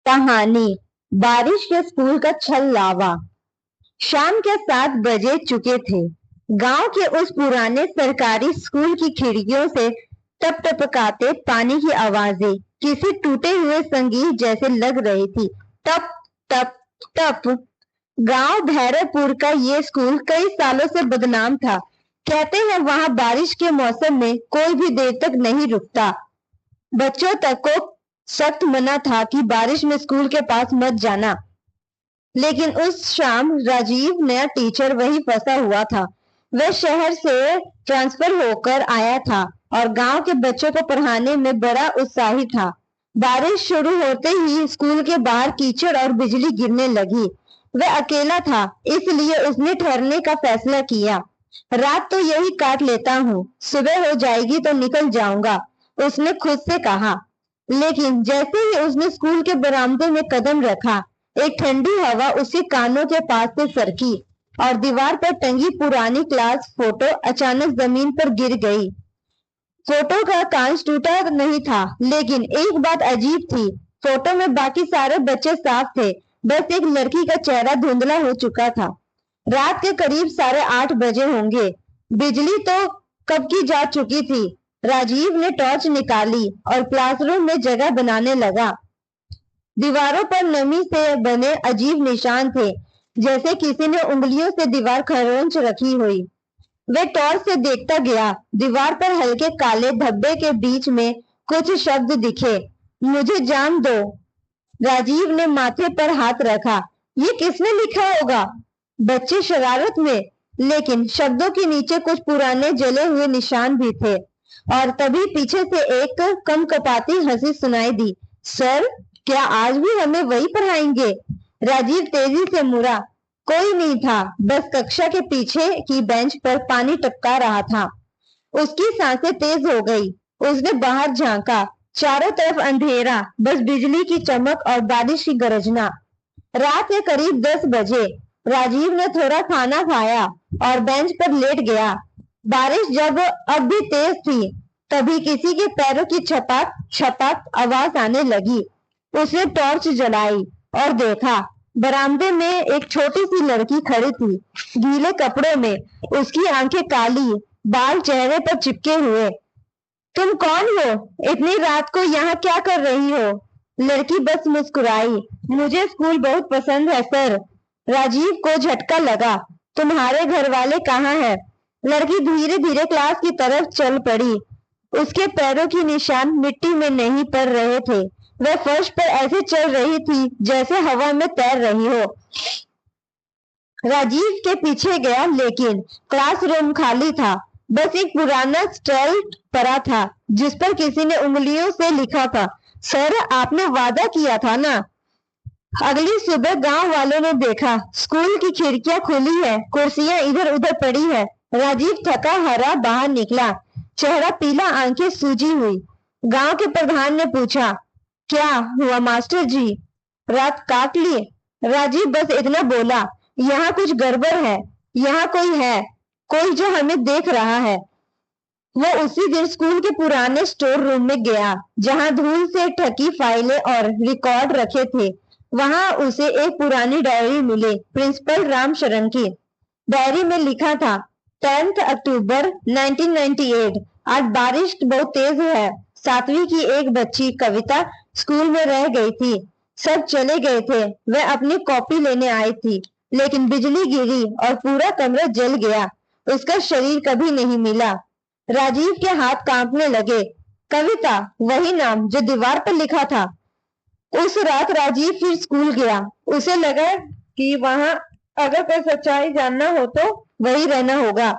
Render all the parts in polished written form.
कहानी बारिश के स्कूल का छल्लावा। शाम के 7 बजे चुके थे। गांव के उस पुराने सरकारी स्कूल की खिड़कियों से टप टपकाते पानी की आवाजें किसी टूटे हुए संगीत जैसे लग रही थी। टप टप टप। गांव भैरवपुर का ये स्कूल कई सालों से बदनाम था। कहते हैं वहां बारिश के मौसम में कोई भी देर तक नहीं रुकता। बच्चों तक को सख्त मना था कि बारिश में स्कूल के पास मत जाना। लेकिन उस शाम राजीव नया टीचर वही फंसा हुआ था। वह शहर से ट्रांसफर होकर आया था और गांव के बच्चों को पढ़ाने में बड़ा उत्साही था। बारिश शुरू होते ही स्कूल के बाहर कीचड़ और बिजली गिरने लगी। वह अकेला था, इसलिए उसने ठहरने का फैसला किया। रात तो यही काट लेता हूँ, सुबह हो जाएगी तो निकल जाऊंगा, उसने खुद से कहा। लेकिन जैसे ही उसने स्कूल के बरामदे में कदम रखा, एक ठंडी हवा उसके कानों के पास से सरकी और दीवार पर टंगी पुरानी क्लास फोटो अचानक जमीन पर गिर गई। फोटो का कांच टूटा नहीं था, लेकिन एक बात अजीब थी। फोटो में बाकी सारे बच्चे साफ थे, बस एक लड़की का चेहरा धुंधला हो चुका था। रात के करीब 8:30 बजे होंगे। बिजली तो कब की जा चुकी थी। राजीव ने टॉर्च निकाली और क्लासरूम में जगह बनाने लगा। दीवारों पर नमी से बने अजीब निशान थे, जैसे किसी ने उंगलियों से दीवार खरोंच रखी हुई। वह टॉर्च से देखता गया। दीवार पर हल्के काले धब्बे के बीच में कुछ शब्द दिखे। मुझे जान दो। राजीव ने माथे पर हाथ रखा। ये किसने लिखा होगा? बच्चे शरारत में, लेकिन शब्दों के नीचे कुछ पुराने जले हुए निशान भी थे। और तभी पीछे से एक कमकपाती हंसी सुनाई दी। सर, क्या आज भी हमें वही पढ़ाएंगे? राजीव तेजी से मुड़ा। कोई नहीं था, बस कक्षा के पीछे की बेंच पर पानी टपका रहा था। उसकी सांसें तेज हो गई। उसने बाहर झांका। चारों तरफ अंधेरा, बस बिजली की चमक और बारिश की गरजना। रात के करीब 10 बजे राजीव ने थोड़ा खाना खाया और बेंच पर लेट गया। बारिश जब अब भी तेज थी, तभी किसी के पैरों की छपाक छपाक आवाज आने लगी। उसने टॉर्च जलाई और देखा, बरामदे में एक छोटी सी लड़की खड़ी थी, गीले कपड़ों में। उसकी आंखें काली, बाल चेहरे पर चिपके हुए। तुम कौन हो? इतनी रात को यहाँ क्या कर रही हो? लड़की बस मुस्कुराई। मुझे स्कूल बहुत पसंद है सर। राजीव को झटका लगा। तुम्हारे घर वाले कहाँ हैं? लड़की धीरे धीरे क्लास की तरफ चल पड़ी। उसके पैरों की निशान मिट्टी में नहीं पड़ रहे थे। वह फर्श पर ऐसे चल रही थी जैसे हवा में तैर रही हो। राजीव के पीछे गया, लेकिन क्लासरूम खाली था। बस एक पुराना स्लेट पड़ा था, जिस पर किसी ने उंगलियों से लिखा था, सर आपने वादा किया था ना। अगली सुबह गांव वालों ने देखा, स्कूल की खिड़कियां खुली है, कुर्सियां इधर उधर पड़ी है। राजीव थका हारा बाहर निकला, चेहरा पीला, आंखें सूजी हुई। गांव के प्रधान ने पूछा, क्या हुआ मास्टर जी? रात काट ली? राजीव बस इतना बोला, यहाँ कुछ गड़बड़ है। यहाँ कोई है, कोई जो हमें देख रहा है। वो उसी दिन स्कूल के पुराने स्टोर रूम में गया, जहां धूल से ढकी फाइलें और रिकॉर्ड रखे थे। वहां उसे एक पुरानी डायरी मिली, प्रिंसिपल रामशरण की। डायरी में लिखा था, 10 अक्टूबर 1998। आज बारिश बहुत तेज है। 7वीं की एक बच्ची कविता स्कूल में रह गई थी। सब चले गए थे। वह अपनी कॉपी लेने आई थी, लेकिन बिजली गिरी और पूरा कमरा जल गया। उसका शरीर कभी नहीं मिला। राजीव के हाथ कांपने लगे। कविता, वही नाम जो दीवार पर लिखा था। उस रात राजीव फिर स्कूल गया। उसे लगा कि वहां अगर कोई सच्चाई जानना हो तो वही रहना होगा।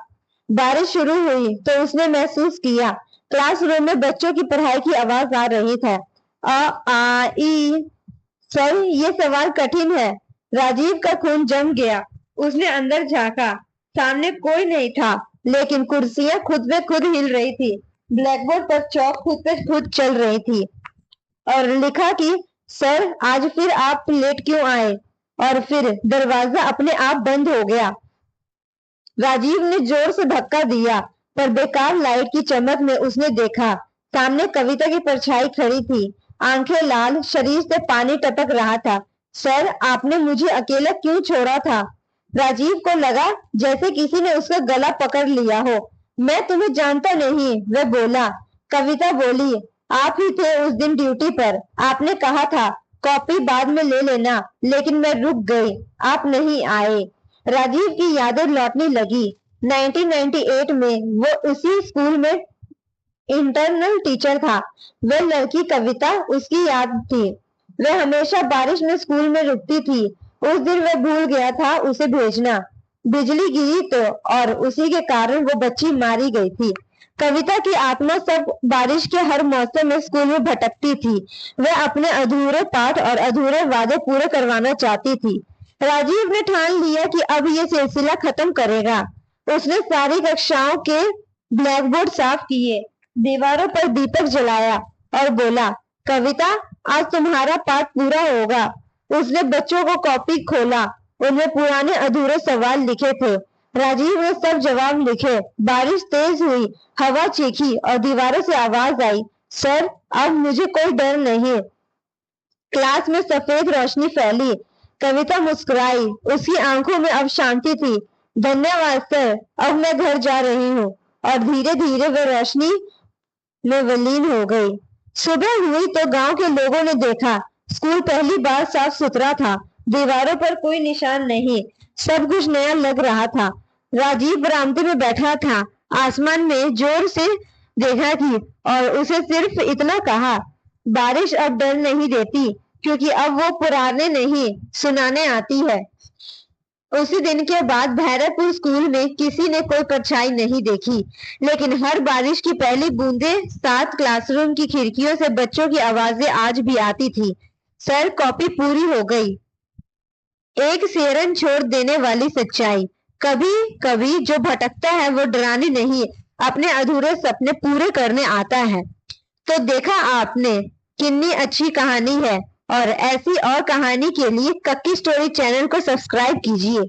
बारिश शुरू हुई तो उसने महसूस किया, क्लासरूम में बच्चों की पढ़ाई की आवाज आ रही था। अ आ ई। सर, ये सवाल कठिन है। राजीव का खून जम गया। उसने अंदर झांका। सामने कोई नहीं था, लेकिन कुर्सियां खुद में खुद हिल रही थी। ब्लैकबोर्ड पर चौक खुद पे खुद चल रही थी और लिखा कि सर, आज फिर आप लेट क्यों आए? और फिर दरवाजा अपने आप बंद हो गया। राजीव ने जोर से धक्का दिया, पर बेकार लाइट की चमक में उसने देखा, सामने कविता की परछाई खड़ी थी। आंखें लाल, शरीर से पानी टपक रहा था। सर, आपने मुझे अकेला क्यों छोड़ा था? राजीव को लगा जैसे किसी ने उसका गला पकड़ लिया हो। मैं तुम्हें जानता नहीं, वह बोला। कविता बोली, आप ही थे उस दिन ड्यूटी पर। आपने कहा था कॉपी बाद में ले लेना, लेकिन मैं रुक गई, आप नहीं आए। राजीव की यादें लौटने लगी। 1998 में वो उसी स्कूल में इंटरनल टीचर था। वह लड़की कविता उसकी याद थी। वह हमेशा बारिश में स्कूल में रुकती थी। उस दिन वह भूल गया था उसे भेजना। बिजली गिरी तो और उसी के कारण वो बच्ची मारी गई थी। कविता की आत्मा सब बारिश के हर मौसम में स्कूल में भटकती थी। वह अपने अधूरे पाठ और अधूरे वादे पूरे करवाना चाहती थी। राजीव ने ठान लिया कि अब ये सिलसिला खत्म करेगा। उसने सारी कक्षाओं के ब्लैकबोर्ड साफ किए, दीवारों पर दीपक जलाया और बोला, कविता, आज तुम्हारा पाठ पूरा होगा। उसने बच्चों को कॉपी खोला। उनमें पुराने अधूरे सवाल लिखे थे। राजीव ने सब जवाब लिखे। बारिश तेज हुई, हवा चीखी और दीवारों से आवाज आई, सर, अब मुझे कोई डर नहीं। क्लास में सफेद रोशनी फैली। कविता मुस्कुराई। उसकी आंखों में अब शांति थी। धन्यवाद सर, अब मैं घर जा रही हूँ। और धीरे धीरे वह रोशनी में विलीन हो गई। सुबह हुई तो गांव के लोगों ने देखा स्कूल पहली बार साफ सुथरा था। दीवारों पर कोई निशान नहीं, सब कुछ नया लग रहा था। राजीव बरामदे में बैठा था। आसमान में जोर से देखा थी और उसे सिर्फ इतना कहा, बारिश अब डर नहीं देती, क्योंकि अब वो पुराने नहीं सुनाने आती है। उसी दिन के बाद भैरवपुर स्कूल में किसी ने कोई परछाई नहीं देखी, लेकिन हर बारिश की पहली बूंदें साथ क्लासरूम की खिड़कियों से बच्चों की आवाजें आज भी आती थी। सर, कॉपी पूरी हो गई। एक सिरन छोड़ देने वाली सच्चाई। कभी कभी जो भटकता है वो डराने नहीं, अपने अधूरे सपने पूरे करने आता है। तो देखा आपने, कितनी अच्छी कहानी है। और ऐसी और कहानी के लिए कक्की स्टोरी चैनल को सब्सक्राइब कीजिए।